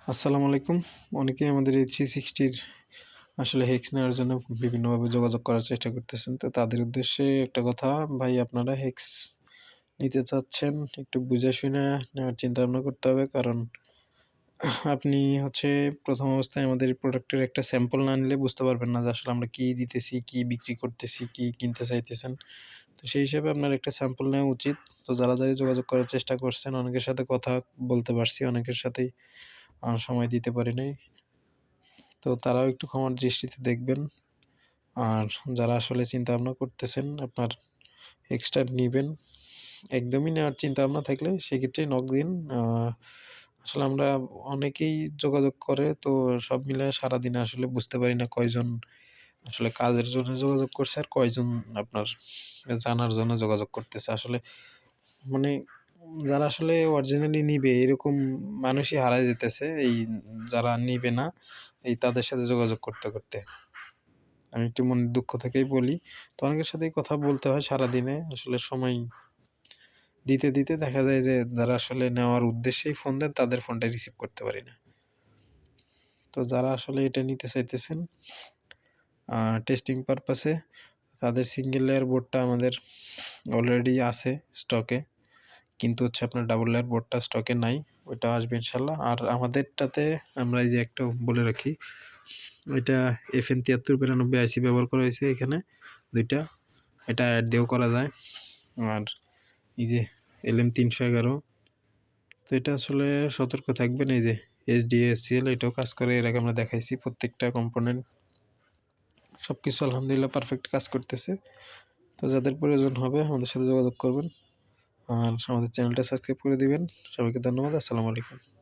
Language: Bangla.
আসসালামু আলাইকুম। অনেকেই আমাদের এই 360 র আসলে হেক্স নেওয়ার জন্য বিভিন্নভাবে যোগাযোগ করার চেষ্টা করতেছেন। তো তাদের উদ্দেশ্যে একটা কথা, ভাই আপনারা হেক্স নিতে চাচ্ছেন, একটু বুঝে শুনে নেওয়ার চিন্তাভাবনা করতে হবে। কারণ আপনি হচ্ছে ১ম অবস্থায় আমাদের এই প্রোডাক্টের একটা স্যাম্পল না নিলে বুঝতে পারবেন না যে আসলে আমরা কি দিতেছি, কি বিক্রি করতেছি, কি কিনতে চাইতেছেন। তো সেই হিসেবে আপনার একটা স্যাম্পল নেওয়া উচিত। তো যারা যোগাযোগ করার চেষ্টা করছেন, অনেকের সাথে কথা বলতে পারছি, অনেকের সাথেই সময় দিতে পারি নাই। তো তারাও একটু ক্ষমার দৃষ্টিতে দেখবেন। আর যারা আসলে চিন্তাভাবনা করতেছেন আপনার এক্সট্রা নিবেন, একদমই নেওয়ার চিন্তাভাবনা থাকলে সেক্ষেত্রে নক দিন। আসলে আমরা অনেকেই যোগাযোগ করে, তো সব মিলায়ে সারাদিনে আসলে বুঝতে পারি না কয়জন আসলে কাজের জন্য যোগাযোগ করছে আর কয়জন আপনার জানার জন্য যোগাযোগ করতেছে। আসলে মানে যারা আসলে অরিজিনালি নিবে এরকম মানুষই হারায় যেতেছে, এই যারা নিবে না, এই তাদের সাথে যোগাযোগ করতে। আমি একটু মনের দুঃখ থেকেই বলি। তো অনেকের সাথেই কথা বলতে হয় সারাদিনে। আসলে সময় দিতে দেখা যায় যে যারা আসলে নেওয়ার উদ্দেশ্যেই ফোন দেন তাদের ফোনটাই রিসিভ করতে পারি না। তো যারা আসলে এটা নিতে চাইতেছেন টেস্টিং পারপাসে, তাদের সিঙ্গেল লেয়ার বোর্ডটা আমাদের অলরেডি আছে স্টকে। কিন্তু হচ্ছে আপনার ডাবল লেয়ার বোর্ডটা স্টকে নাই। ওইটা আসবে ইনশাআল্লাহ। আর আমাদেরটাতে আমরা এই যে একটা বলে রাখি, ওইটা FN ৭৩৯২ আইসি ব্যবহার করা হয়েছে এখানে ২ টা। এটা অ্যাড দিয়েও করা যায়। আর এই যে LM ৩১১, তো এটা আসলে সতর্ক থাকবেন। এই যে SDA/SCL এটাও কাজ করে, এর আগে আমরা দেখাইছি। প্রত্যেকটা কম্পোনেন্ট সবকিছু আলহামদুলিল্লাহ পারফেক্ট কাজ করতেছে। তো যাদের প্রয়োজন হবে আমাদের সাথে যোগাযোগ করবেন। আর আমাদের চ্যানেলটা সাবস্ক্রাইব করে দিবেন। সবাইকে ধন্যবাদ। আসসালামু আলাইকুম।